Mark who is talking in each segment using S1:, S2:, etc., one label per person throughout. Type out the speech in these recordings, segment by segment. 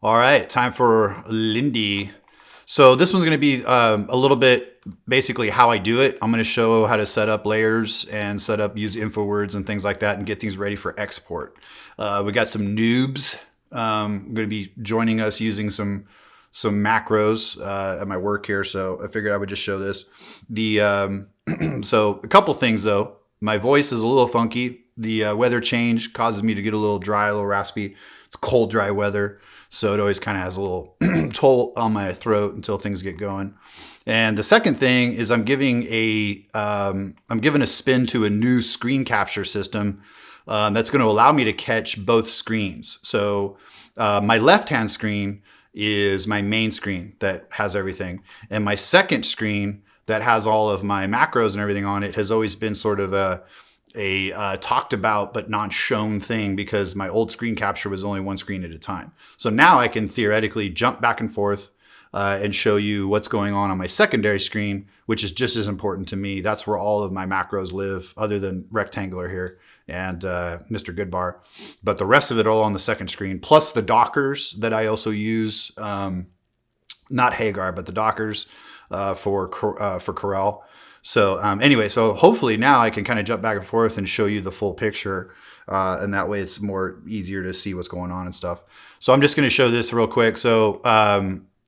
S1: All right, time for Lindy. So this one's going to be a little bit basically how I do it. I'm going to show how to set up layers and use info words and things like that and get things ready for export. We got some noobs going to be joining us using some macros at my work here. So I figured I would just show this. So a couple things though. My voice is a little funky. The weather change causes me to get a little dry, a little raspy. It's cold, dry weather. So it always kind of has a little toll on my throat until things get going. And the second thing is I'm giving a spin to a new screen capture system that's going to allow me to catch both screens. So my left-hand screen is my main screen that has everything. And my second screen that has all of my macros and everything on it has always been sort of a talked about but not shown thing because my old screen capture was only one screen at a time. So now I can theoretically jump back and forth and show you what's going on my secondary screen, which is just as important to me. That's where all of my macros live, other than rectangular here and Mr. Goodbar. But the rest of it all on the second screen, plus the Dockers that I also use, not Hagar, but the Dockers for Corel. So anyway, so hopefully now I can kind of jump back and forth and show you the full picture. And that way it's more easier to see what's going on and stuff. So I'm just going to show this real quick. So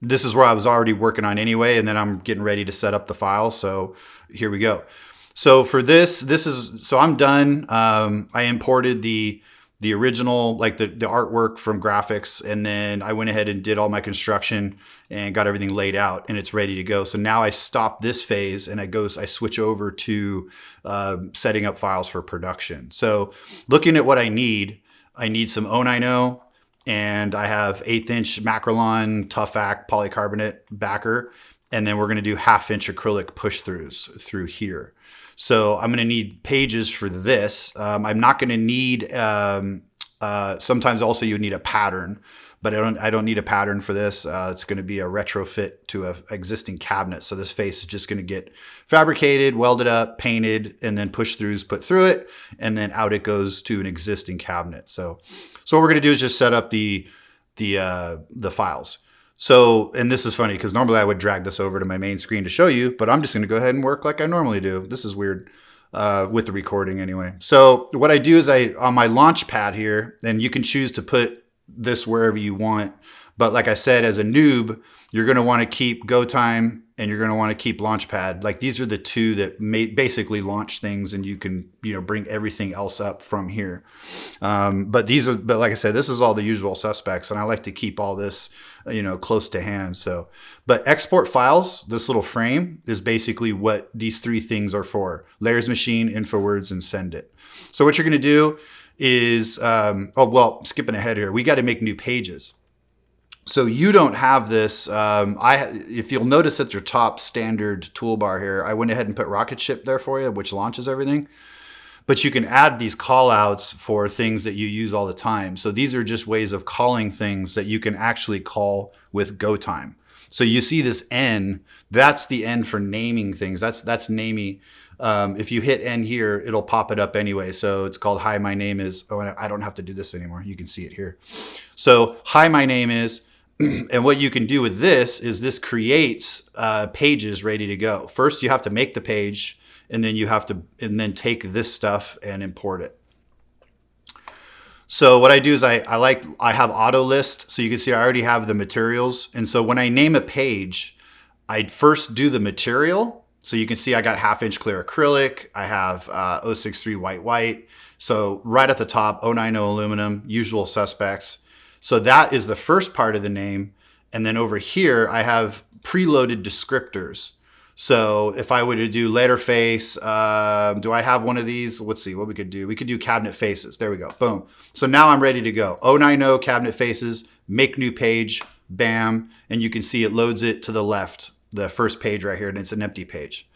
S1: this is where I was already working on anyway, and then I'm getting ready to set up the file. So here we go. So for so I'm done. I imported the original, like the artwork from graphics, and then I went ahead and did all my construction and got everything laid out and it's ready to go. So now I stop this phase and I switch over to setting up files for production. So looking at what I need some O90 and I have 1/8 inch Macrolon Tough-Act polycarbonate backer. And then we're going to do 1/2 inch acrylic push throughs through here. So I'm going to need pages for this. I'm not going to need, sometimes also you need a pattern, but I don't need a pattern for this. It's going to be a retrofit to an existing cabinet. So this face is just going to get fabricated, welded up, painted, and then push throughs put through it. And then out it goes to an existing cabinet. So what we're going to do is just set up the files. So, and this is funny because normally I would drag this over to my main screen to show you, but I'm just going to go ahead and work like I normally do. This is weird with the recording anyway. So what I do is on my launch pad here, and you can choose to put this wherever you want. But like I said, as a noob, you're going to want to keep go time and you're going to want to keep Launchpad. Like these are the two that basically launch things, and you can bring everything else up from here. But like I said, this is all the usual suspects, and I like to keep all this close to hand. So, but export files, this little frame is basically what these three things are for: layers machine, InfoWords, and send it. So what you're going to do is, skipping ahead here, we got to make new pages. So you don't have this. If you'll notice at your top standard toolbar here, I went ahead and put Rocket Ship there for you, which launches everything. But you can add these call outs for things that you use all the time. So these are just ways of calling things that you can actually call with go time. So you see this N, that's the N for naming things. That's namey. If you hit N here, it'll pop it up anyway. So it's called hi, my name is, I don't have to do this anymore. You can see it here. So hi, my name is, and what you can do with this is this creates pages ready to go. First, you have to make the page, and then take this stuff and import it. So what I do is I have auto list. So you can see I already have the materials. And so when I name a page, I'd first do the material. So you can see I got 1/2 inch clear acrylic. I have 063 white. So right at the top, 090 aluminum, usual suspects. So that is the first part of the name. And then over here, I have preloaded descriptors. So if I were to do letter face, do I have one of these? Let's see what we could do. We could do cabinet faces. There we go. Boom. So now I'm ready to go. 090 cabinet faces, make new page, bam. And you can see it loads it to the left, the first page right here, and it's an empty page.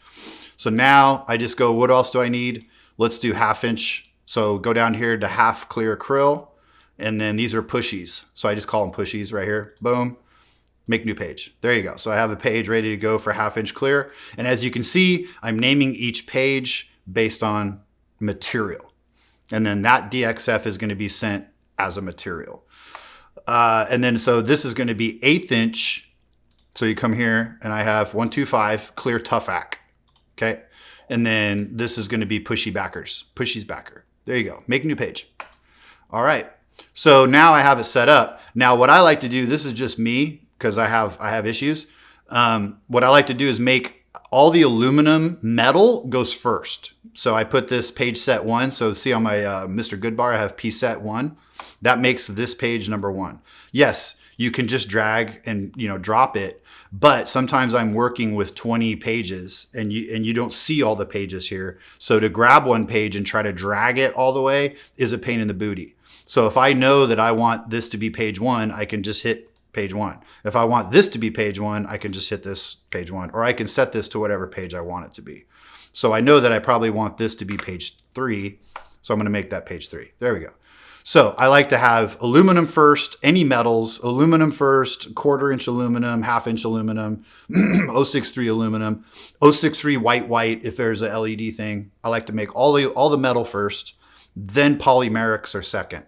S1: So now I just go, what else do I need? Let's do 1/2 inch. So go down here to 1/2 clear acryl. And then these are pushies. So I just call them pushies right here. Boom. Make new page. There you go. So I have a page ready to go for 1/2 inch clear. And as you can see, I'm naming each page based on material. And then that DXF is going to be sent as a material. And then so this is going to be 1/8 inch. So you come here and I have 125 clear tough ack. Okay. And then this is going to be pushy's backer. There you go. Make a new page. All right. So now I have it set up. Now what I like to do, this is just me because I have issues. What I like to do is make all the aluminum metal goes first. So I put this page set 1. So see on my Mr. Goodbar, I have P set 1. That makes this page number 1. Yes, you can just drag and drop it. But sometimes I'm working with 20 pages and you don't see all the pages here. So to grab one page and try to drag it all the way is a pain in the booty. So if I know that I want this to be page 1, I can just hit page 1. If I want this to be page 1, I can just hit this page 1, or I can set this to whatever page I want it to be. So I know that I probably want this to be page 3. So I'm going to make that page 3. There we go. So I like to have aluminum first, any metals, aluminum first, 1/4 inch aluminum, 1/2 inch aluminum, 063 aluminum, 063 white if there's a LED thing. I like to make all the metal first, then polymerics are second.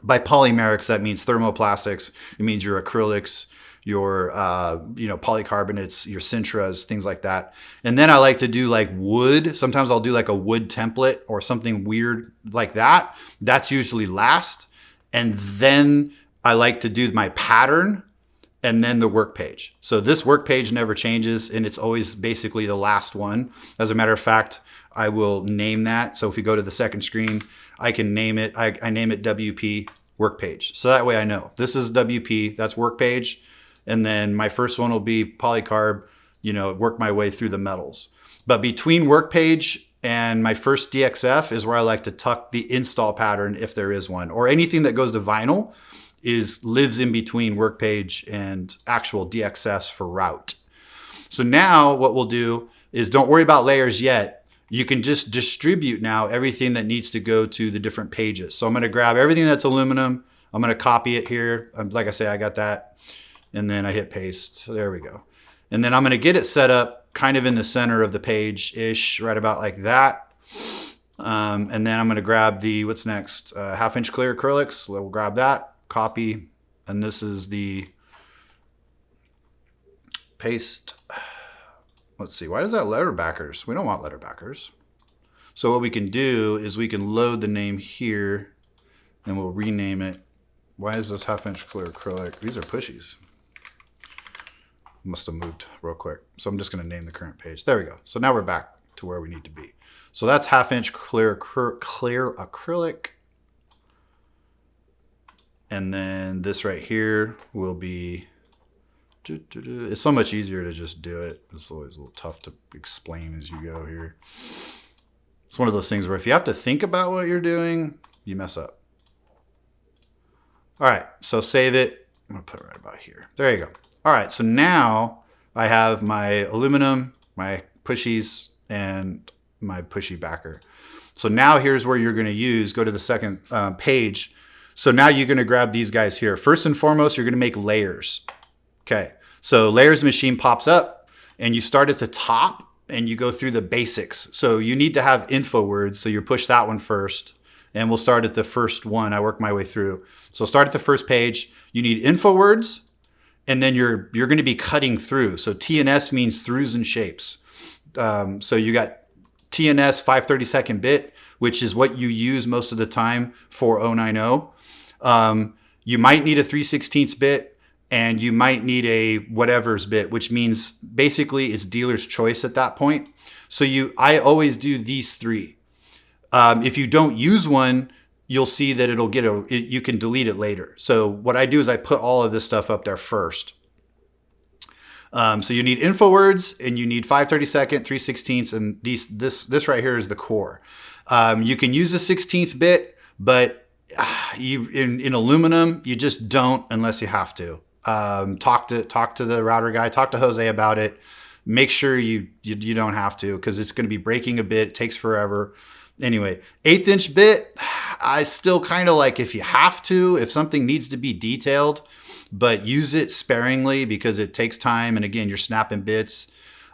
S1: By polymerics, that means thermoplastics. It means your acrylics, your polycarbonates, your Sintras, things like that. And then I like to do like wood. Sometimes I'll do like a wood template or something weird like that. That's usually last. And then I like to do my pattern and then the work page. So this work page never changes and it's always basically the last one. As a matter of fact, I will name that. So if you go to the second screen, I can name it. I name it WP work page. So that way I know this is WP, that's work page. And then my first one will be polycarb, work my way through the metals. But between work page and my first DXF is where I like to tuck the install pattern if there is one, or anything that goes to vinyl lives in between work page and actual DXFs for route. So now what we'll do is don't worry about layers yet. You can just distribute now everything that needs to go to the different pages. So I'm going to grab everything that's aluminum. I'm going to copy it here. Like I say, I got that. And then I hit paste. So there we go. And then I'm going to get it set up kind of in the center of the page-ish, right about like that. And then I'm going to grab what's next? 1/2 inch clear acrylics. We'll grab that, copy. And this is the paste. Let's see, why does that letter backers? We don't want letter backers. So what we can do is we can load the name here and we'll rename it. Why is this 1/2 inch clear acrylic? These are pushies. Must have moved real quick. So I'm just going to name the current page. There we go. So now we're back to where we need to be. So that's 1/2 inch clear acrylic. And then this right here will be, it's so much easier to just do it. It's always a little tough to explain as you go here. It's one of those things where if you have to think about what you're doing, you mess up. All right, so save it. I'm gonna put it right about here. There you go. All right, so now I have my aluminum, my pushies, and my pushy backer. So now here's where you're gonna go to the second page. So now you're gonna grab these guys here. First and foremost, you're gonna make layers. Okay, so layers machine pops up and you start at the top and you go through the basics. So you need to have info words, so you push that one first. And we'll start at the first one. I work my way through. So start at the first page. You need info words, and then you're going to be cutting through. So TNS means throughs and shapes. So you got TNS 5/32 bit, which is what you use most of the time for 090. You might need a 3/16 bit, and you might need a whatever's bit, which means basically it's dealer's choice at that point. So I always do these three. If you don't use one, you'll see that you can delete it later. So what I do is I put all of this stuff up there first. So you need info words and you need 5/32, 3/16, and this right here is the core. You can use a 16th bit, but in aluminum, you just don't unless you have to. Talk to the router guy, talk to Jose about it. Make sure you don't have to, because it's going to be breaking a bit. It takes forever. Anyway, 1/8 inch bit, I still kind of like if you have to, if something needs to be detailed, but use it sparingly because it takes time. And again, you're snapping bits.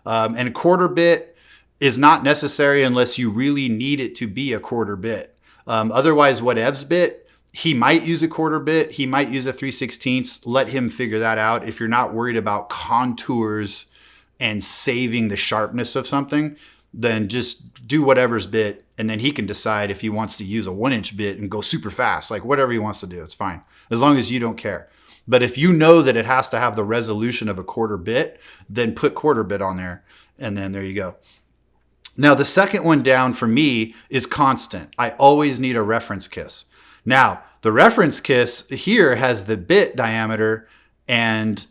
S1: And a 1/4 bit is not necessary unless you really need it to be a 1/4 bit. Otherwise, whatevs bit, he might use a 1/4 bit. He might use a 3/16. Let him figure that out. If you're not worried about contours and saving the sharpness of something, then just do whatever's bit, and then he can decide if he wants to use a 1-inch bit and go super fast, like whatever he wants to do, it's fine, as long as you don't care. But if you know that it has to have the resolution of a 1/4 bit, then put 1/4 bit on there, and then there you go. Now, the second one down for me is constant. I always need a reference kiss. Now, the reference kiss here has the bit diameter, and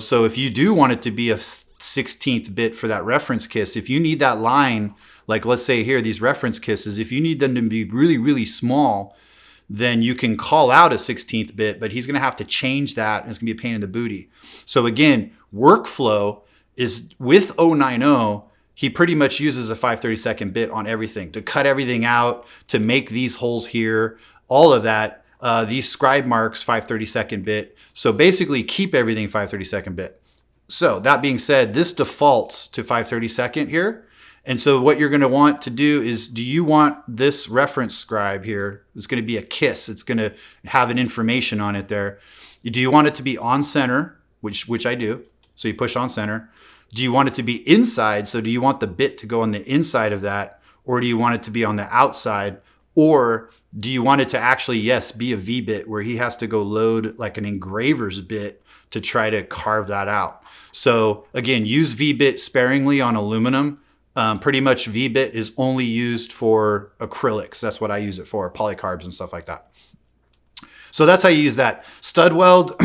S1: so if you do want it to be a 16th bit for that reference kiss, if you need that line, like let's say here, these reference kisses, if you need them to be really, really small, then you can call out a 16th bit, but he's going to have to change that, and it's going to be a pain in the booty. So again, workflow is with 090, he pretty much uses a 5/32 bit on everything to cut everything out, to make these holes here, all of that. These scribe marks, 5/32 bit. So basically keep everything 5/32 bit. So that being said, this defaults to 5/32 here. And so what you're going to want to do is, do you want this reference scribe here? It's going to be a kiss. It's going to have an information on it there. Do you want it to be on center, which I do. So you push on center. Do you want it to be inside? So do you want the bit to go on the inside of that? Or do you want it to be on the outside? Or do you want it to actually, yes, be a V bit where he has to go load like an engraver's bit to try to carve that out? So again, use V bit sparingly on aluminum. Pretty much V bit is only used for acrylics. That's what I use it for, polycarbs and stuff like that. So that's how you use that. Stud weld,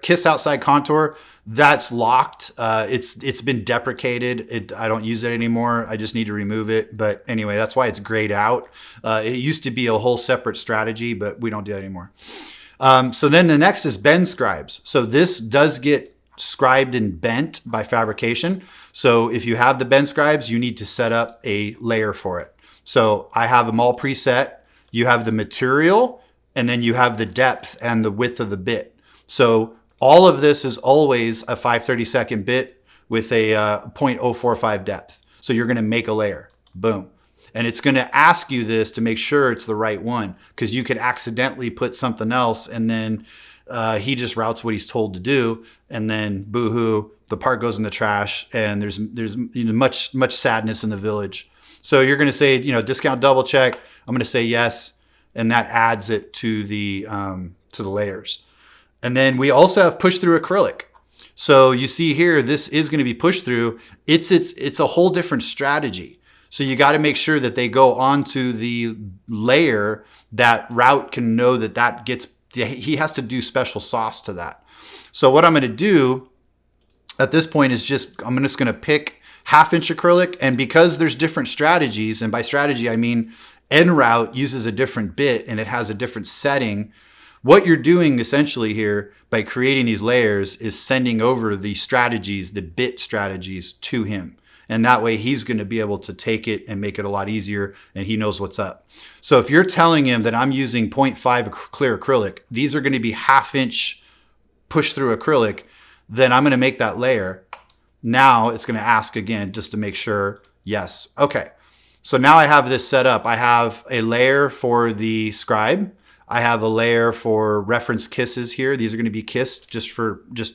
S1: kiss outside contour, that's locked. It's been deprecated. I don't use it anymore. I just need to remove it. But anyway, that's why it's grayed out. It used to be a whole separate strategy, but we don't do that anymore. So then the next is bend scribes. So this does get scribed and bent by fabrication. So if you have the bend scribes, you need to set up a layer for it. So I have them all preset. You have the material, and then you have the depth and the width of the bit. So all of this is always a 5/32 bit with a 0.045 depth. So you're going to make a layer. Boom. And it's going to ask you this to make sure it's the right one, because you could accidentally put something else, and then he just routes what he's told to do, and then boo-hoo, the part goes in the trash, and there's much sadness in the village. So you're going to say, discount double check. I'm going to say yes, and that adds it to the layers. And then we also have push through acrylic. So you see here, this is going to be pushed through. It's a whole different strategy. So you got to make sure that they go onto the layer that route can know that gets. He has to do special sauce to that. So what I'm going to do at this point is I'm just going to pick 1/2 inch acrylic. And because there's different strategies, and by strategy, I mean en route uses a different bit and it has a different setting. What you're doing essentially here by creating these layers is sending over the strategies, the bit strategies, to him. And that way he's going to be able to take it and make it a lot easier, and he knows what's up. So if you're telling him that I'm using 0.5 clear acrylic, these are going to be 1/2 inch push through acrylic, then I'm going to make that layer. Now it's going to ask again just to make sure, yes. Okay. So now I have this set up. I have a layer for the scribe. I have a layer for reference kisses here. These are going to be kissed just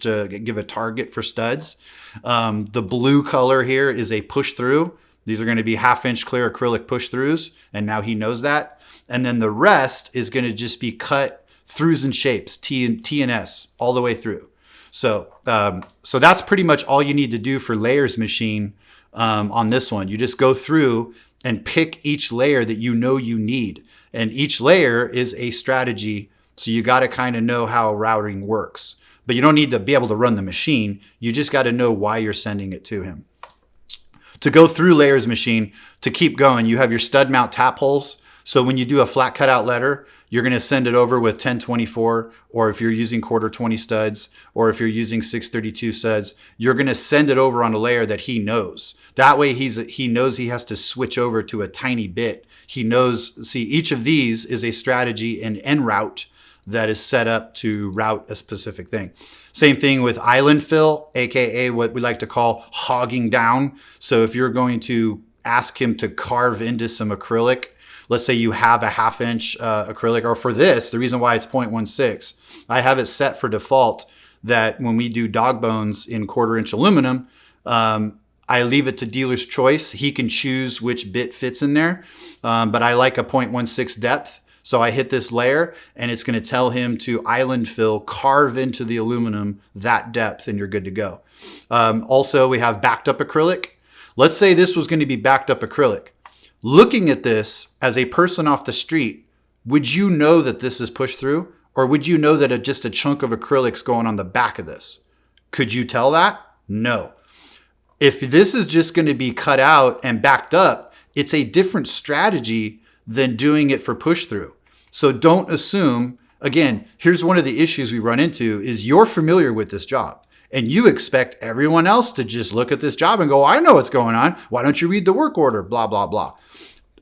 S1: to give a target for studs. The blue color here is a push through. These are going to be 1/2 inch clear acrylic push throughs, and now he knows that. And then the rest is going to just be cut throughs and shapes, T and S, all the way through. So that's pretty much all you need to do for layers machine on this one. You just go through and pick each layer that you know you need. And each layer is a strategy, so you got to kind of know how routing works. But you don't need to be able to run the machine. You just got to know why you're sending it to him. To go through layers machine, to keep going, you have your stud mount tap holes. So when you do a flat cutout letter, you're going to send it over with 1024, or if you're using 1/4-20 studs, or if you're using 632 studs, you're going to send it over on a layer that he knows. That way he knows he has to switch over to a tiny bit. He knows, see, each of these is a strategy and en route that is set up to route a specific thing. Same thing with island fill, AKA what we like to call hogging down. So if you're going to ask him to carve into some acrylic, let's say you have a 1/2 inch acrylic, or for this, the reason why it's 0.16, I have it set for default that when we do dog bones in 1/4 inch aluminum, I leave it to dealer's choice. He can choose which bit fits in there, but I like a 0.16 depth. So I hit this layer and it's going to tell him to island fill, carve into the aluminum that depth, and you're good to go. Also, we have backed up acrylic. Let's say this was going to be backed up acrylic. Looking at this as a person off the street, would you know that this is pushed through? Or would you know that just a chunk of acrylic's going on the back of this? Could you tell that? No. If this is just going to be cut out and backed up, it's a different strategy than doing it for push through. So don't assume, again, here's one of the issues we run into is you're familiar with this job and you expect everyone else to just look at this job and go, I know what's going on. Why don't you read the work order? Blah, blah, blah.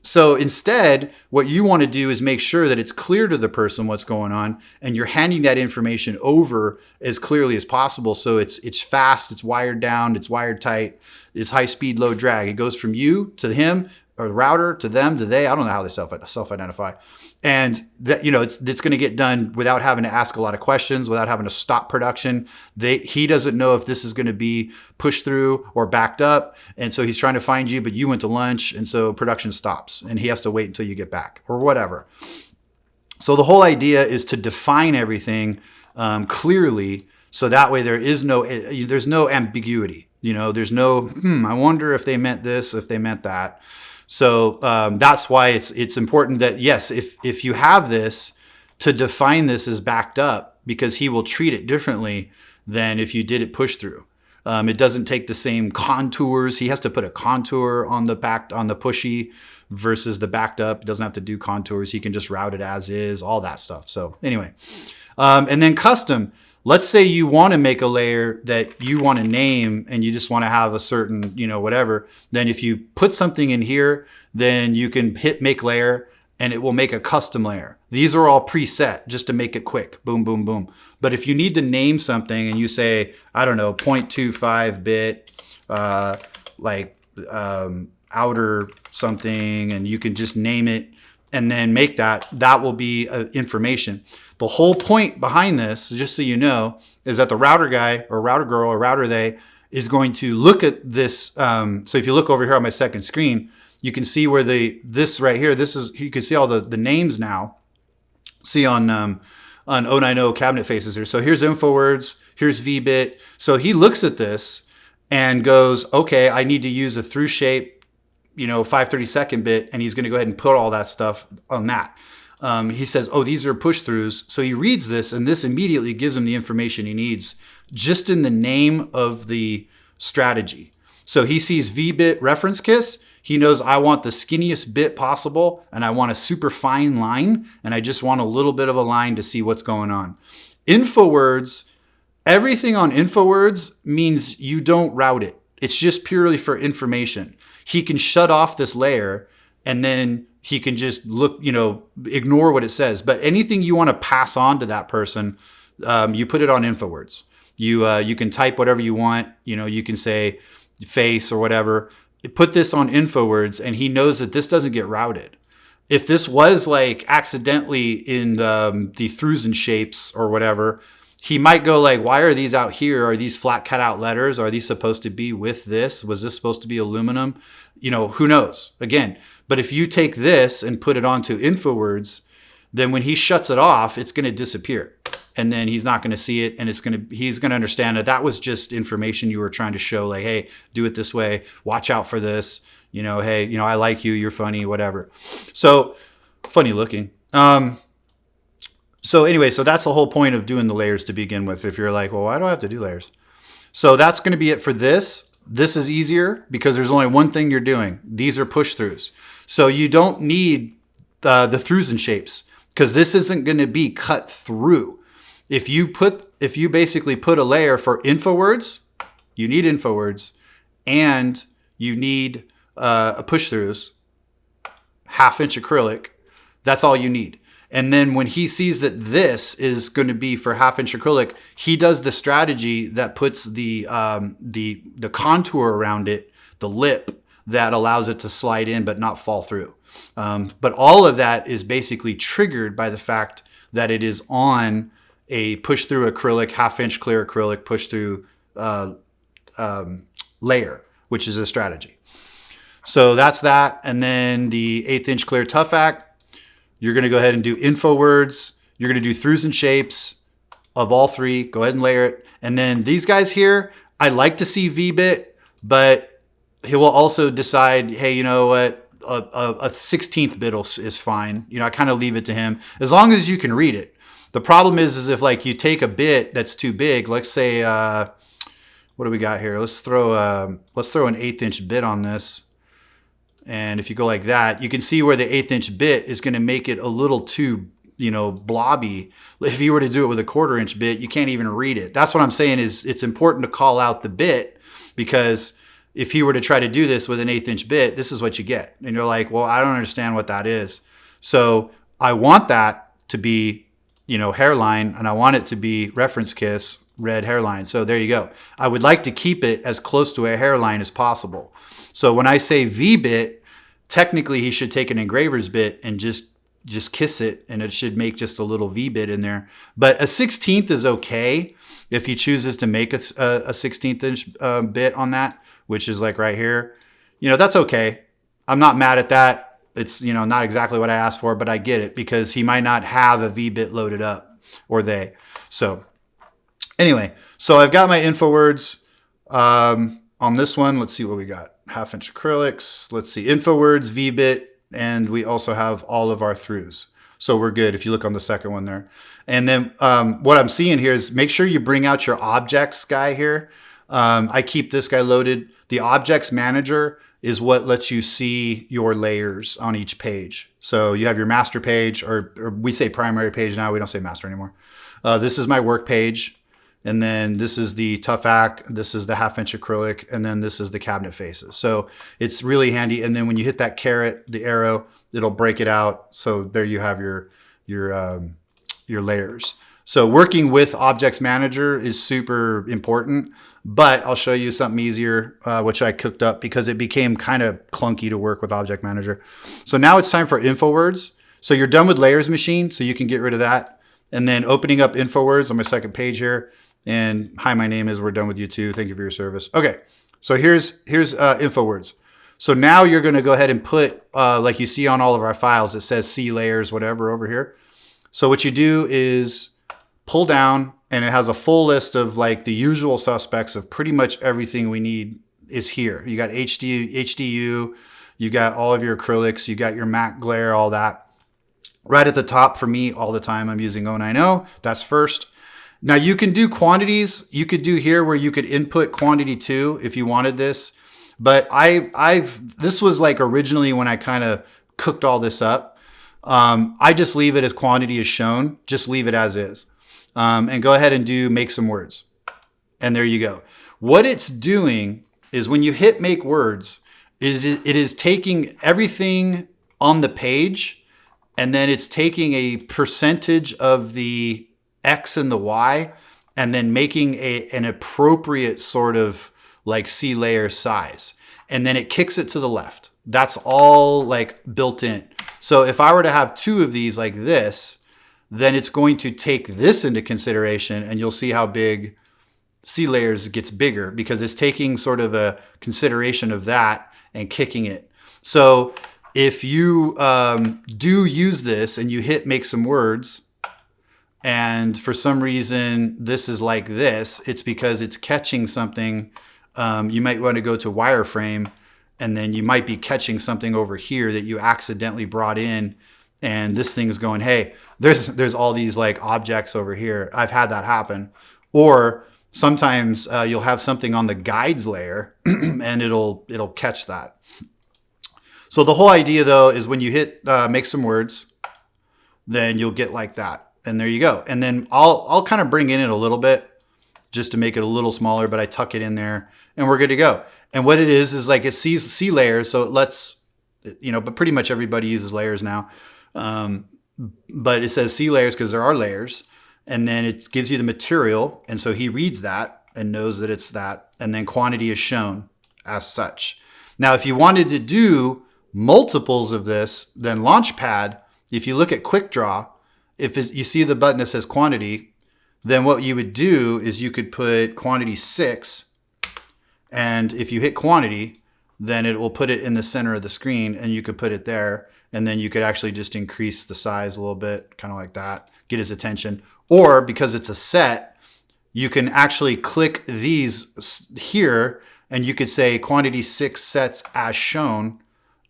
S1: So instead, what you want to do is make sure that it's clear to the person what's going on and you're handing that information over as clearly as possible. So it's fast, it's wired down, it's wired tight, it's high speed, low drag. It goes from you to him, or the router to them to they. I don't know how they self-identify. And that, it's going to get done without having to ask a lot of questions, without having to stop production. He doesn't know if this is going to be pushed through or backed up. And so he's trying to find you, but you went to lunch. And so production stops and he has to wait until you get back or whatever. So the whole idea is to define everything clearly. So that way there's no ambiguity. There's no, I wonder if they meant this, if they meant that. So that's why it's important that, yes, if you have this, to define this as backed up, because he will treat it differently than if you did it push through. It doesn't take the same contours. He has to put a contour on the pushy versus the backed up. It doesn't have to do contours. He can just route it as is, all that stuff. So anyway, and then custom. Let's say you want to make a layer that you want to name and you just want to have a certain, whatever. Then if you put something in here, then you can hit make layer and it will make a custom layer. These are all preset just to make it quick. Boom, boom, boom. But if you need to name something and you say, I don't know, 0.25 bit, outer something, and you can just name it and then make that will be information. The whole point behind this, just so you know, is that the router guy or router girl or router they is going to look at this. So if you look over here on my second screen, you can see where this right here, you can see all the names now. See on 090 cabinet faces here. So here's InfoWords, here's VBit. So he looks at this and goes, okay, I need to use a through shape, 532nd bit, and he's going to go ahead and put all that stuff on that. He says, oh, these are push throughs. So he reads this and this immediately gives him the information he needs just in the name of the strategy. So he sees VBit reference kiss. He knows I want the skinniest bit possible and I want a super fine line and I just want a little bit of a line to see what's going on. InfoWords, everything on InfoWords means you don't route it. It's just purely for information. He can shut off this layer and then he can just look, ignore what it says. But anything you want to pass on to that person, you put it on InfoWords. You can type whatever you want. You can say face or whatever. Put this on InfoWords, and he knows that this doesn't get routed. If this was like accidentally in the throughs and shapes or whatever, he might go like, why are these out here? Are these flat cut out letters? Are these supposed to be with this? Was this supposed to be aluminum? Who knows? Again, but if you take this and put it onto InfoWords, then when he shuts it off, it's going to disappear. And then he's not going to see it. And he's going to understand that was just information you were trying to show, like, hey, do it this way. Watch out for this. Hey, I like you. You're funny, whatever. So funny looking. So anyway, so that's the whole point of doing the layers to begin with. If you're like, well, why do I have to do layers? So that's going to be it for this. This is easier because there's only one thing you're doing. These are push throughs. So you don't need the throughs and shapes because this isn't going to be cut through. If you basically put a layer for InfoWords, you need InfoWords and you need a push throughs, 1/2 inch acrylic. That's all you need. And then when he sees that this is going to be for 1/2 inch acrylic, he does the strategy that puts the contour around it, the lip, that allows it to slide in but not fall through. But all of that is basically triggered by the fact that it is on a push through acrylic, 1/2 inch clear acrylic push through layer, which is a strategy. So that's that. And then the 1/8 inch clear tough act, you're going to go ahead and do info words. You're going to do throughs and shapes of all three. Go ahead and layer it. And then these guys here, I like to see VBit, but he will also decide, hey, you know what? A 16th bit is fine. You know, I kind of leave it to him as long as you can read it. The problem is if like you take a bit that's too big, let's say, what do we got here? Let's throw an 1/8 inch bit on this. And if you go like that, you can see where the 1/8 inch bit is going to make it a little too, you know, blobby. If you were to do it with a 1/4 inch bit, you can't even read it. That's what I'm saying is it's important to call out the bit, because if you were to try to do this with an 1/8 inch bit, this is what you get. And you're like, well, I don't understand what that is. So I want that to be, you know, hairline, and I want it to be reference kiss, red hairline. So there you go. I would like to keep it as close to a hairline as possible. So when I say V-bit, technically he should take an engraver's bit and just kiss it, and it should make just a little V-bit in there. But a 16th is okay if he chooses to make a 16th inch bit on that, which is like right here. You know, that's okay. I'm not mad at that. It's, you know, not exactly what I asked for, but I get it because he might not have a V-bit loaded up, or they. So anyway, so I've got my info words on this one. Let's see what we got. 1/2 inch acrylics. Let's see, info words, V-bit, and we also have all of our throughs. So we're good if you look on the second one there. And then what I'm seeing here is make sure you bring out your objects guy here. I keep this guy loaded. The objects manager is what lets you see your layers on each page. So you have your master page, or we say primary page now, we don't say master anymore. This is my work page. And then this is the tough act, this is the 1/2 inch acrylic, and then this is the cabinet faces. So it's really handy. And then when you hit that caret, the arrow, it'll break it out. So there you have your layers. So working with Objects Manager is super important, but I'll show you something easier, which I cooked up because it became kind of clunky to work with Object Manager. So now it's time for info words. So you're done with Layers Machine, so you can get rid of that. And then opening up info words on my second page here. And hi, my name is, we're done with you too. Thank you for your service. Okay, so here's info words. So now you're gonna go ahead and put, like you see on all of our files, it says C layers, whatever over here. So what you do is pull down, and it has a full list of like the usual suspects of pretty much everything we need is here. You got HDU, you got all of your acrylics, you got your matte glare, all that. Right at the top for me all the time, I'm using 090, that's first. Now you can do quantities. You could do here where you could input quantity 2 if you wanted this. But this was like originally when I kind of cooked all this up. I just leave it as quantity is shown. Just leave it as is. And go ahead and do make some words. And there you go. What it's doing is when you hit make words, it is taking everything on the page, and then it's taking a percentage of the X and the Y, and then making an appropriate sort of like C layer size. And then it kicks it to the left. That's all like built in. So if I were to have 2 of these like this, then it's going to take this into consideration, and you'll see how big C layers gets bigger because it's taking sort of a consideration of that and kicking it. So if you do use this and you hit make some words, and for some reason this is like this, it's because it's catching something. You might want to go to wireframe, and then you might be catching something over here that you accidentally brought in, and this thing's going, hey, there's all these like objects over here. I've had that happen. Or sometimes you'll have something on the guides layer and it'll catch that. So the whole idea though is when you hit make some words, then you'll get like that. And there you go. And then I'll kind of bring in it a little bit just to make it a little smaller, but I tuck it in there and we're good to go. And what it is like it sees C layers, so it lets, but pretty much everybody uses layers now. But it says C layers because there are layers, and then it gives you the material. And so he reads that and knows that it's that. And then quantity is shown as such. Now, if you wanted to do multiples of this, then Launchpad, if you look at Quick Draw, if you see the button that says quantity, then what you would do is you could put quantity 6, and if you hit quantity, then it will put it in the center of the screen, and you could put it there, and then you could actually just increase the size a little bit, kind of like that, get his attention. Or because it's a set, you can actually click these here, and you could say quantity 6 sets as shown,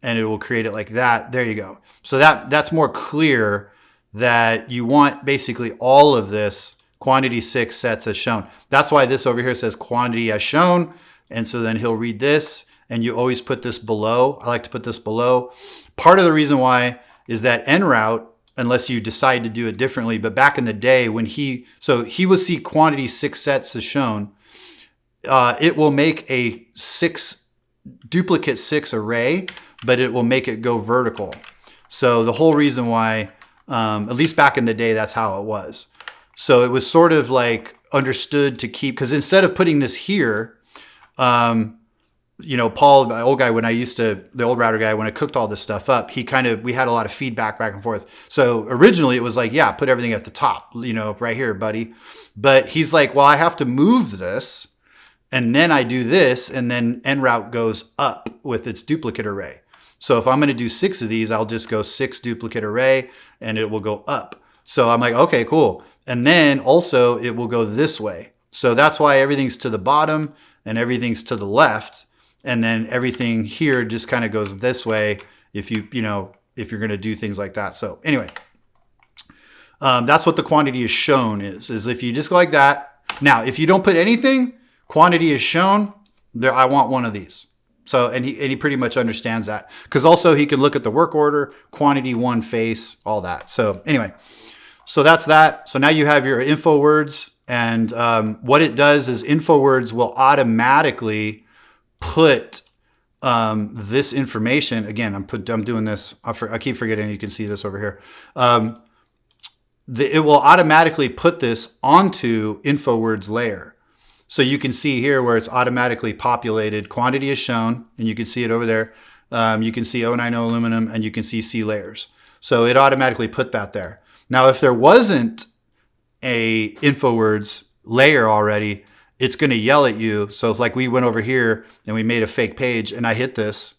S1: and it will create it like that. There you go. So that's more clear that you want basically all of this quantity 6 sets as shown. That's why this over here says quantity as shown. And so then he'll read this, and you always put this below. I like to put this below. Part of the reason why is that en route, unless you decide to do it differently, but back in the day when he will see quantity 6 sets as shown, it will make a duplicate 6 array, but it will make it go vertical. So the whole reason why, at least back in the day, that's how it was. So it was sort of like understood to keep, because instead of putting this here, Paul, my old guy, the old router guy, when I cooked all this stuff up, we had a lot of feedback back and forth. So originally it was like, yeah, put everything at the top, right here, buddy. But he's like, well, I have to move this, and then I do this, and then en route goes up with its duplicate array. So if I'm going to do 6 of these, I'll just go 6 duplicate array, and it will go up. So I'm like, okay, cool. And then also it will go this way. So that's why everything's to the bottom and everything's to the left. And then everything here just kind of goes this way if you're going to do things like that. So anyway, that's what the quantity is shown is if you just go like that. Now, if you don't put anything, quantity is shown there. I want one of these. So, and he pretty much understands that, because also he can look at the work order, quantity 1 face, all that. So anyway, so that's that. So now you have your info words, and what it does is info words will automatically put this information. Again, I'm doing this. I keep forgetting you can see this over here. It will automatically put this onto InfoWords layer. So you can see here where it's automatically populated. Quantity is shown, and you can see it over there. You can see 090 aluminum, and you can see C layers. So it automatically put that there. Now, if there wasn't a InfoWords layer already, it's going to yell at you. So if like we went over here and we made a fake page and I hit this,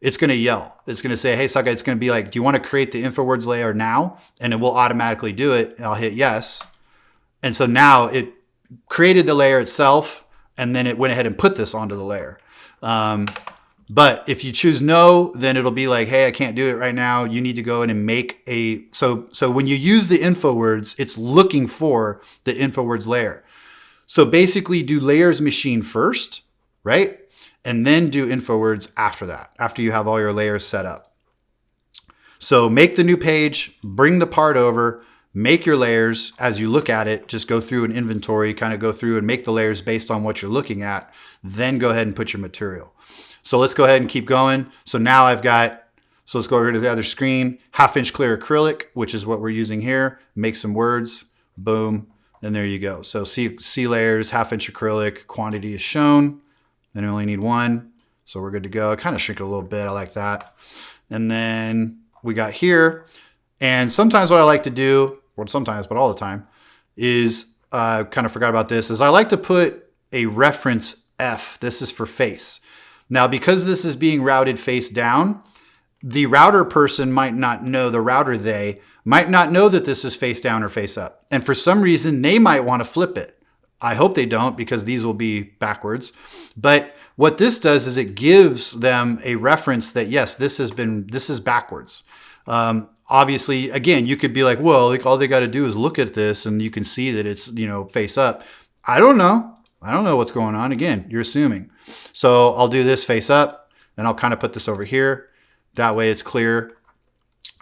S1: it's going to yell. It's going to say, hey, Saka, it's going to be like, do you want to create the InfoWords layer now? And it will automatically do it. And I'll hit yes. And so now it created the layer itself, and then it went ahead and put this onto the layer. But if you choose no, then it'll be like, hey, I can't do it right now. You need to go in and make a, so when you use the InfoWords, it's looking for the InfoWords layer. So basically do layers machine first, right? And then do InfoWords after that, after you have all your layers set up. So make the new page, bring the part over, make your layers. As you look at it, just go through an inventory, kind of go through and make the layers based on what you're looking at. Then go ahead and put your material. So let's go ahead and keep going. So now so let's go over to the other screen, 1/2 inch clear acrylic, which is what we're using here. Make some words, boom, and there you go. So C layers, 1/2 inch acrylic, quantity is shown. Then I only need 1. So we're good to go. I kind of shrink it a little bit. I like that. And then we got here. And sometimes what I like to do, well, sometimes, but all the time, is kind of forgot about this, is I like to put a reference F. This is for face. Now, because this is being routed face down, the router person might not know, they might not know that this is face down or face up. And for some reason, they might want to flip it. I hope they don't, because these will be backwards. But what this does is it gives them a reference that, yes, this is backwards. Obviously, again, you could be like, well, like all they got to do is look at this and you can see that it's, face up. I don't know. I don't know what's going on. Again, you're assuming. So I'll do this face up, and I'll kind of put this over here. That way it's clear.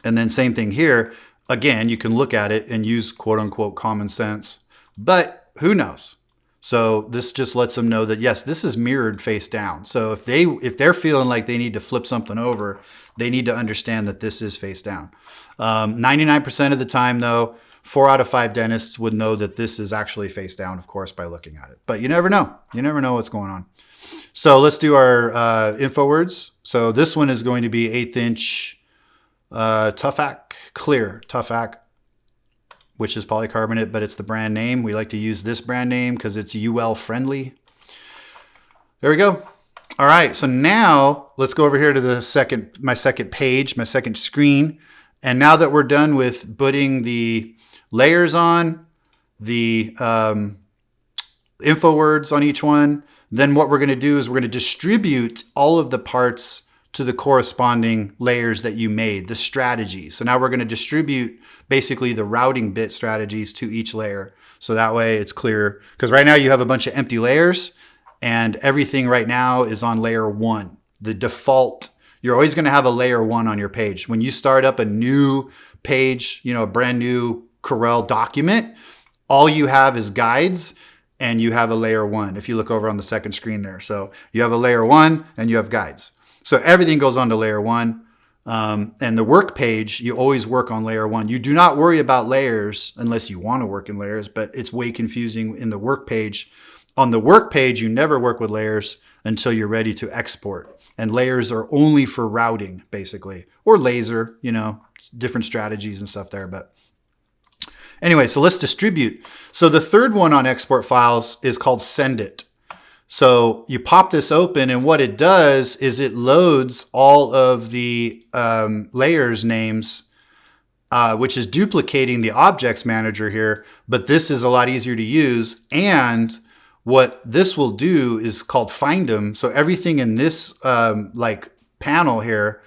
S1: And then same thing here. Again, you can look at it and use quote unquote common sense, but who knows? So this just lets them know that, yes, this is mirrored face down. So if they're feeling like they need to flip something over, they need to understand that this is face down. 99% of the time, though, 4 out of 5 dentists would know that this is actually face down, of course, by looking at it. But you never know. You never know what's going on. So let's do our info words. So this one is going to be 1/8 inch Tuff-Ac Clear, Tuff-Ac, which is polycarbonate, but it's the brand name. We like to use this brand name because it's UL friendly. There we go. All right, so now let's go over here to the my second page, my second screen. And now that we're done with putting the layers on, the info words on each one, then what we're gonna do is we're gonna distribute all of the parts to the corresponding layers that you made, the strategies. So now we're gonna distribute basically the routing bit strategies to each layer. So that way it's clear, because right now you have a bunch of empty layers and everything right now is on layer 1. The default, you're always gonna have a layer 1 on your page. When you start up a new page, a brand new Corel document, all you have is guides and you have a layer 1. If you look over on the second screen there. So you have a layer 1 and you have guides. So everything goes on to layer 1. And the work page, you always work on layer 1. You do not worry about layers unless you want to work in layers, but it's way confusing in the work page. On the work page, you never work with layers until you're ready to export. And layers are only for routing, basically, or laser, different strategies and stuff there. But anyway, so let's distribute. So the third one on export files is called send it. So you pop this open and what it does is it loads all of the layers names, which is duplicating the objects manager here, but this is a lot easier to use. And what this will do is called find them. So everything in this panel here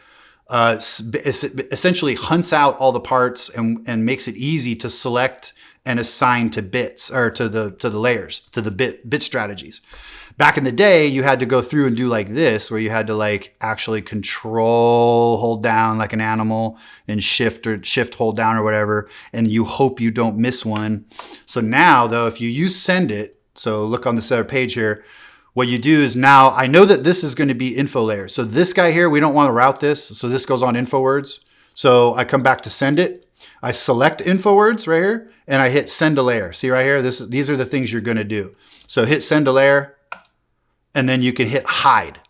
S1: essentially hunts out all the parts and makes it easy to select and assign to bits, or to the layers, to the bit strategies. Back in the day, you had to go through and do like this, where you had to actually control, hold down like an animal, and shift, hold down or whatever, and you hope you don't miss one. So now though, if you use send it, so look on this other page here, what you do is now, I know that this is going to be info layer. So this guy here, we don't want to route this. So this goes on info words. So I come back to send it. I select info words right here and I hit send a layer. See right here, these are the things you're going to do. So hit send a layer and then you can hit hide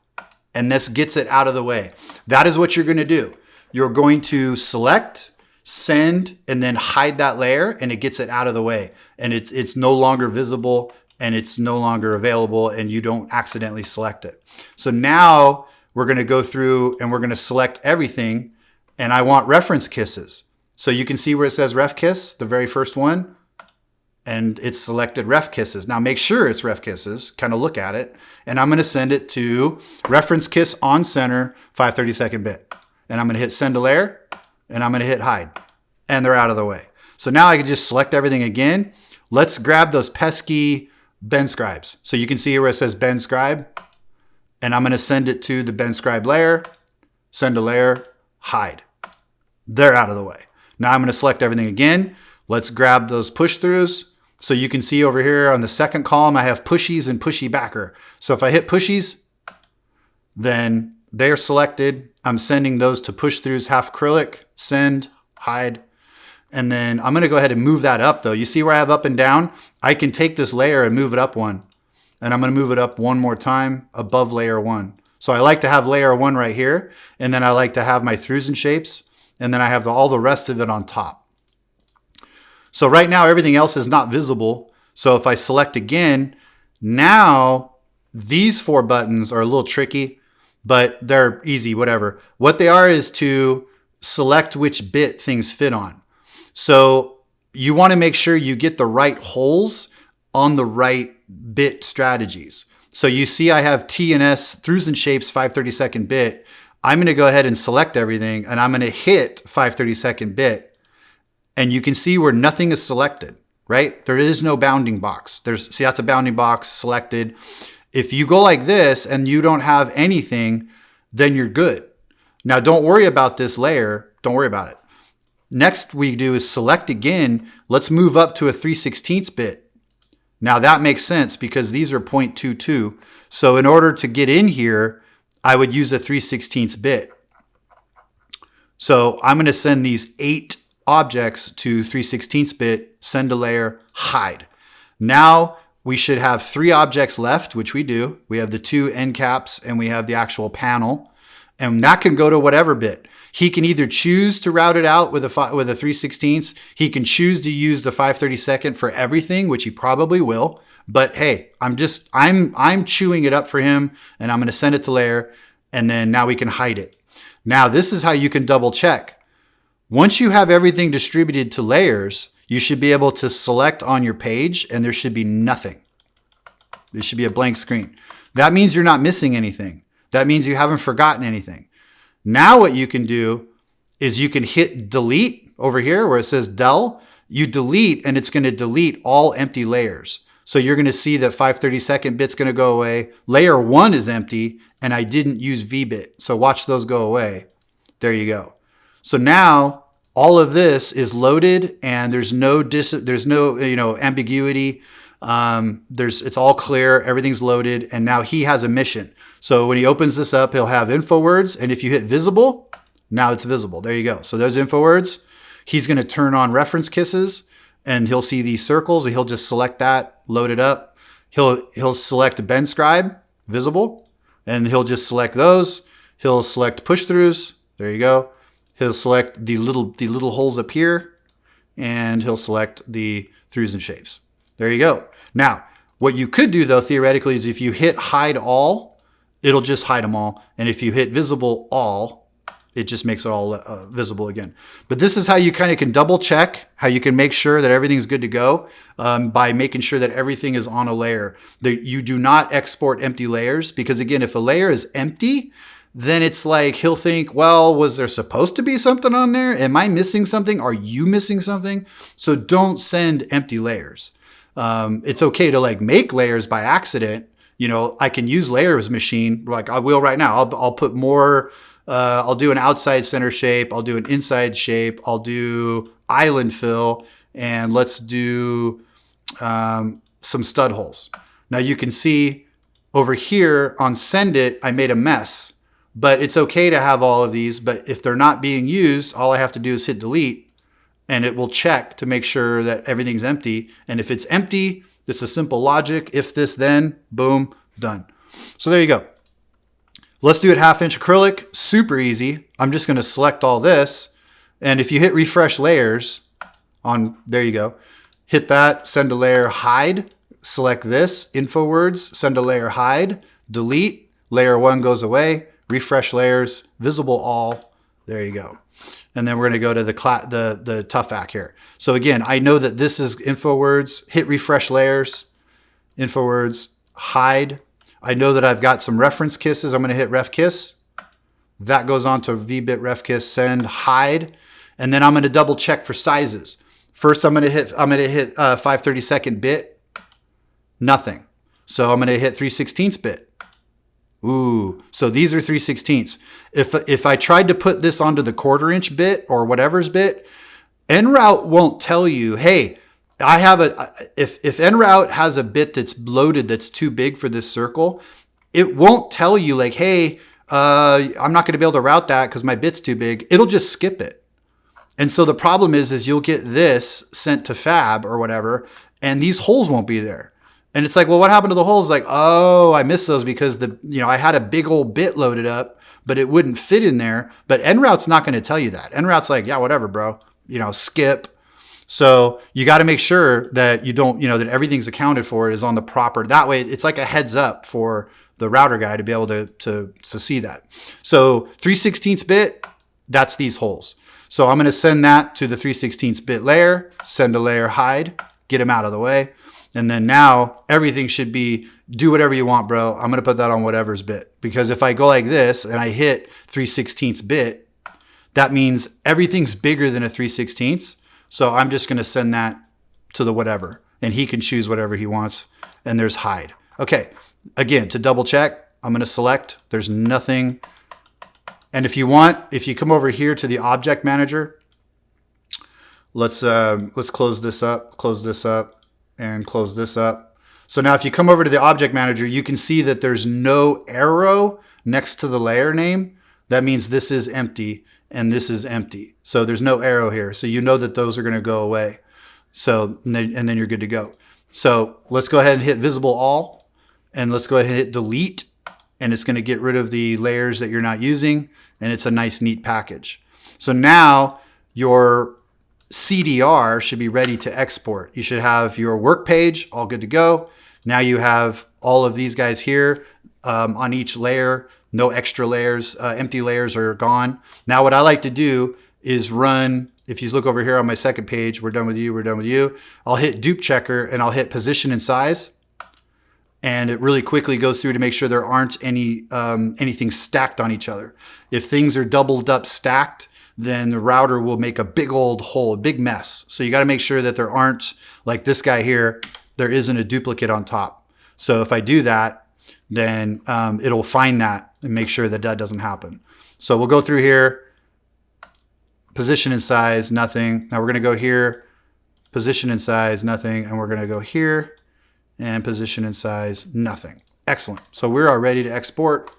S1: and this gets it out of the way. That is what you're going to do. You're going to select, send, and then hide that layer and it gets it out of the way. And it's no longer visible and it's no longer available and you don't accidentally select it. So now we're going to go through and we're going to select everything and I want reference kisses. So you can see where it says ref kiss, the very first one, and it's selected ref kisses. Now make sure it's ref kisses, kind of look at it, and I'm going to send it to reference kiss on center 5/32 bit. And I'm going to hit send a layer and I'm going to hit hide and they're out of the way. So now I can just select everything again. Let's grab those pesky Ben scribes. So you can see here where it says Ben scribe and I'm going to send it to the Ben scribe layer, send a layer, hide. They're out of the way. Now I'm going to select everything again. Let's grab those push throughs. So you can see over here on the second column, I have pushies and pushy backer. So if I hit pushies, then they're selected. I'm sending those to push throughs, half acrylic, send, hide. And then I'm going to go ahead and move that up though. You see where I have up and down? I can take this layer and move it up one. And I'm going to move it up one more time above layer 1. So I like to have layer 1 right here. And then I like to have my throughs and shapes. And then I have all the rest of it on top. So right now, everything else is not visible. So if I select again, now these 4 buttons are a little tricky, but they're easy, whatever. What they are is to select which bit things fit on. So you want to make sure you get the right holes on the right bit strategies. So you see I have T and S throughs and shapes 5/32 bit. I'm going to go ahead and select everything and I'm going to hit 5/32 bit. And you can see where nothing is selected, right? There is no bounding box. See, that's a bounding box selected. If you go like this and you don't have anything, then you're good. Now don't worry about this layer. Don't worry about it. Next we do is select again. Let's move up to a 3/16 bit. Now that makes sense because these are 0.22. So in order to get in here, I would use a 3/16 bit. So I'm going to send these 8 objects to 3/16 bit, send a layer, hide. Now we should have 3 objects left, which we do. We have the 2 end caps and we have the actual panel, and that can go to whatever bit. He can either choose to route it out with a 3/16. He can choose to use the 5/32 for everything, which he probably will. But hey, I'm chewing it up for him, and I'm going to send it to layer, and then now we can hide it. Now this is how you can double check. Once you have everything distributed to layers, you should be able to select on your page, and there should be nothing. There should be a blank screen. That means you're not missing anything. That means you haven't forgotten anything. Now what you can do is you can hit delete over here where it says del. You delete, and it's going to delete all empty layers. So you're going to see that 5/32 bit's going to go away. Layer 1 is empty, and I didn't use VBit. So watch those go away. There you go. So now all of this is loaded, and there's no ambiguity. It's all clear. Everything's loaded, and now he has a mission. So when he opens this up, he'll have info words, and if you hit visible, now it's visible. There you go. So there's info words. He's going to turn on reference kisses, and he'll see these circles, and he'll just select that, load it up. He'll select Ben Scribe, visible, and he'll just select those. He'll select push throughs. There you go. He'll select the little holes up here, and he'll select the throughs and shapes. There you go. Now, what you could do though, theoretically, is if you hit hide all, it'll just hide them all. And if you hit visible all, it just makes it all visible again. But this is how you kind of can double check, how you can make sure that everything's good to go by making sure that everything is on a layer. That you do not export empty layers, because again, if a layer is empty, then it's like he'll think, well, was there supposed to be something on there? Am I missing something? Are you missing something? So don't send empty layers. It's okay to like make layers by accident. You know, I can use layers machine, like I will right now. I'll put more, I'll do an outside center shape. I'll do an inside shape. I'll do island fill, and let's do some stud holes. Now you can see over here on send it, I made a mess, but it's okay to have all of these. But if they're not being used, all I have to do is hit delete, and it will check to make sure that everything's empty. And if it's empty, it's a simple logic. If this, then, boom, done. So there you go. Let's do it 1/2 inch acrylic. Super easy. I'm just going to select all this. And if you hit refresh layers there you go. Hit that, send a layer, hide. Select this, info words, send a layer, hide, delete. Layer 1 goes away. Refresh layers, visible all. There you go. And then we're going to go to the tough act here. So again, I know that this is info words. Hit refresh layers, info words, hide. I know that I've got some reference kisses. I'm going to hit ref kiss. That goes on to VBit ref kiss, send, hide. And then I'm going to double check for sizes. First, I'm going to hit 5/32 bit. Nothing. So I'm going to hit 3/16 bit. Ooh, so these are 3/16. If I tried to put this onto the 1/4 inch bit or whatever's bit, NRoute won't tell you, hey, I have if NRoute has a bit that's loaded that's too big for this circle, it won't tell you like, hey, I'm not going to be able to route that because my bit's too big. It'll just skip it. And so the problem is you'll get this sent to fab or whatever, and these holes won't be there. And it's like, well, what happened to the holes? Like, oh, I missed those because I had a big old bit loaded up, but it wouldn't fit in there. But NRoute's not going to tell you that. NRoute's like, yeah, whatever, bro. Skip. So you got to make sure that you don't, that everything's accounted for is on the proper. That way, it's like a heads up for the router guy to be able to see that. So 3/16 bit, that's these holes. So I'm going to send that to the 3/16 bit layer, send a layer, hide, get them out of the way. And then now everything should be, do whatever you want, bro. I'm going to put that on whatever's bit. Because if I go like this and I hit 3/16 bit, that means everything's bigger than a 3/16. So I'm just going to send that to the whatever. And he can choose whatever he wants. And there's hide. Okay. Again, to double check, I'm going to select. There's nothing. And if you come over here to the object manager, let's close this up, and close this up. So now if you come over to the object manager, you can see that there's no arrow next to the layer name. That means this is empty and this is empty. So there's no arrow here. So you know that those are going to go away. So, and then you're good to go. So let's go ahead and hit visible all, and let's go ahead and hit delete, and it's going to get rid of the layers that you're not using, and it's a nice, neat package. So now your CDR should be ready to export. You should have your work page all good to go. Now you have all of these guys here on each layer, no extra layers, empty layers are gone. Now what I like to do is run, if you look over here on my second page, we're done with you, we're done with you. I'll hit DOOP checker and I'll hit position and size. And it really quickly goes through to make sure there aren't any anything stacked on each other. If things are doubled up stacked, then the router will make a big old hole, a big mess. So you got to make sure that there aren't, like this guy here, there isn't a duplicate on top. So if I do that, then it'll find that and make sure that that doesn't happen. So we'll go through here, position and size, nothing. Now we're going to go here, position and size, nothing. And we're going to go here and position and size, nothing. Excellent. So we're all ready to export.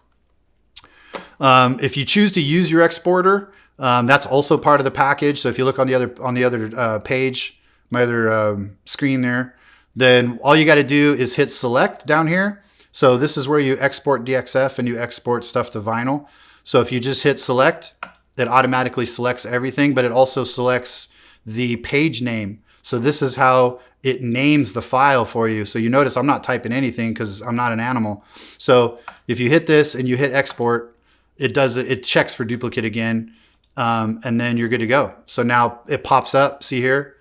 S1: If you choose to use your exporter, that's also part of the package. So if you look on the other page, my other screen there, then all you got to do is hit select down here. So this is where you export DXF and you export stuff to vinyl. So if you just hit select, it automatically selects everything, but it also selects the page name. So this is how it names the file for you. So you notice I'm not typing anything because I'm not an animal. So if you hit this and you hit export, it checks for duplicate again, and then you're good to go. So now it pops up, see here,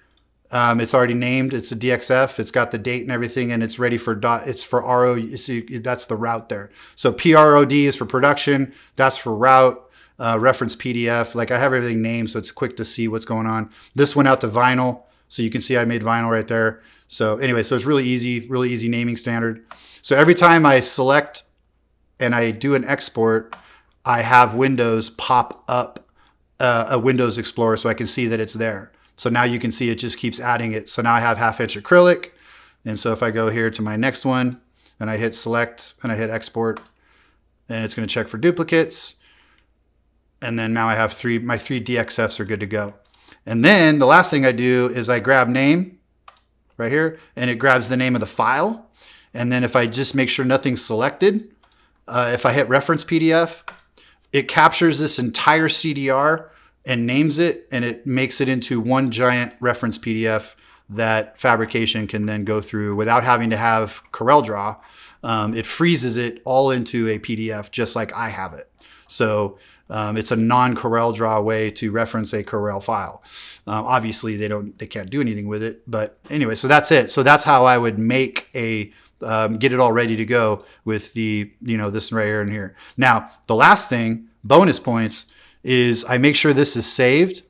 S1: it's already named, it's a DXF, it's got the date and everything, and it's ready for it's for RO, you see, that's the route there. So PROD is for production, that's for route, reference PDF, like I have everything named so it's quick to see what's going on. This went out to vinyl, so you can see I made vinyl right there. So anyway, so it's really easy naming standard. So every time I select and I do an export, I have Windows pop up a Windows Explorer so I can see that it's there. So now you can see it just keeps adding it. So now I have half-inch acrylic. And so if I go here to my next one and I hit select and I hit export, and it's going to check for duplicates. And then now I have my three DXFs are good to go. And then the last thing I do is I grab name right here, and it grabs the name of the file. And then if I just make sure nothing's selected, if I hit reference PDF, it captures this entire CDR and names it, and it makes it into one giant reference PDF that fabrication can then go through without having to have CorelDRAW. It freezes it all into a PDF just like I have it. So it's a non-CorelDRAW way to reference a Corel file. Obviously, they can't do anything with it, but anyway, so that's it. So that's how I would make a get it all ready to go with the this right here and here. Now the last thing, bonus points, is I make sure this is saved,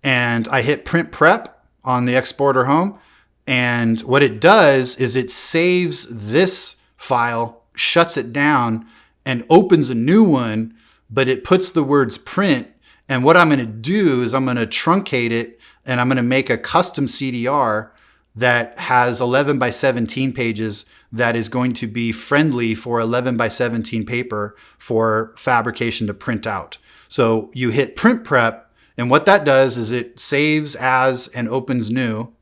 S1: and I hit print prep on the exporter home, and what it does is it saves this file, shuts it down, and opens a new one, but it puts the words print. And what I'm going to do is I'm going to truncate it, and I'm going to make a custom CDR that has 11 by 17 pages that is going to be friendly for 11 by 17 paper for fabrication to print out. So you hit print prep, and what that does is it saves as and opens new.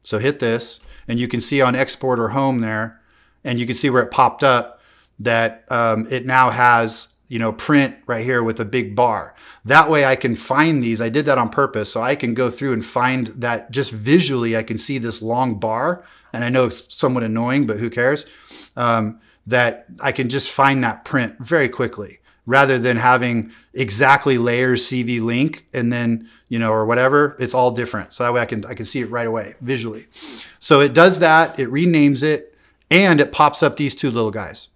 S1: So hit this, and you can see on exporter home there, and you can see where it popped up that it now has print right here with a big bar. That way I can find these. I did that on purpose, so I can go through and find that just visually. I can see this long bar, and I know it's somewhat annoying, but who cares? That I can just find that print very quickly, rather than having exactly layers CV link and then or whatever. It's all different, so that way I can see it right away visually. So it does that. It renames it, and it pops up these two little guys.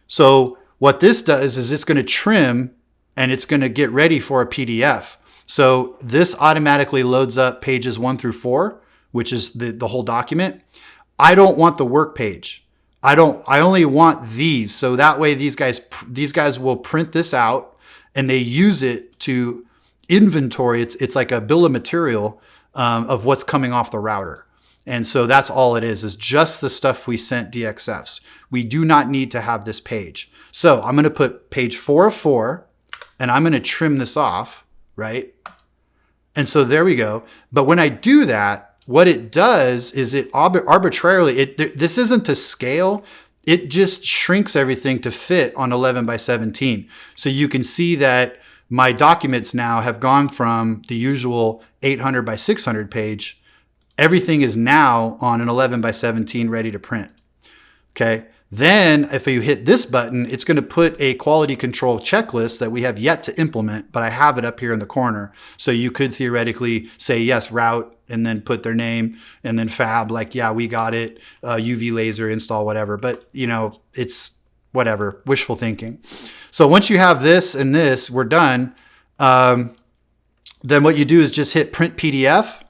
S1: So what this does is it's going to trim, and it's going to get ready for a PDF. So this automatically loads up pages 1 through 4, which is the whole document. I don't want the work page. I only want these. So that way these guys will print this out, and they use it to inventory. It's like a bill of material of what's coming off the router. And so that's all it is just the stuff we sent DXFs. We do not need to have this page. So I'm going to put page 4 of 4, and I'm going to trim this off, right? And so there we go. But when I do that, what it does is it arbitrarily, this isn't to scale. It just shrinks everything to fit on 11 by 17. So you can see that my documents now have gone from the usual 800 by 600 page. Everything is now on an 11 by 17 ready to print. Okay. Then if you hit this button, it's going to put a quality control checklist that we have yet to implement, but I have it up here in the corner. So you could theoretically say, yes, route, and then put their name, and then fab, like, yeah, we got it, UV laser install, whatever. But, you know, it's whatever, wishful thinking. So once you have this and this, we're done. Then what you do is just hit print PDF,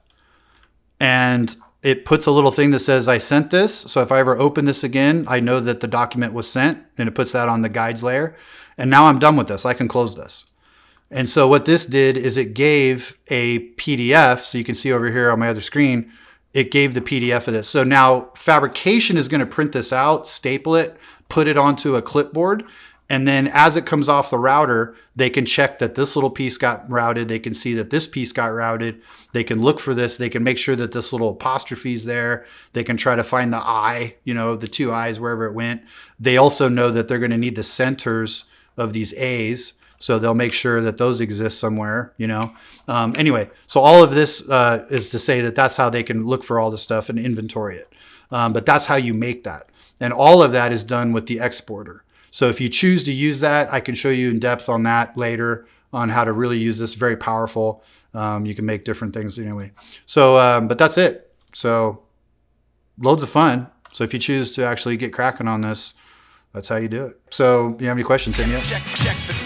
S1: and it puts a little thing that says I sent this. So if I ever open this again, I know that the document was sent, and it puts that on the guides layer. And now I'm done with this. I can close this. And so what this did is it gave a PDF. So you can see over here on my other screen, it gave the PDF of this. So now fabrication is going to print this out, staple it, put it onto a clipboard. And then as it comes off the router, they can check that this little piece got routed. They can see that this piece got routed. They can look for this. They can make sure that this little apostrophe is there. They can try to find the I, you know, the two I's, wherever it went. They also know that they're going to need the centers of these A's. So they'll make sure that those exist somewhere, you know. Anyway, so all of this is to say that that's how they can look for all this stuff and inventory it. But that's how you make that. And all of that is done with the exporter. So if you choose to use that, I can show you in depth on that later on how to really use this. Very powerful. You can make different things anyway. So, but that's it. So loads of fun. So if you choose to actually get cracking on this, that's how you do it. So you have any questions, hit me up.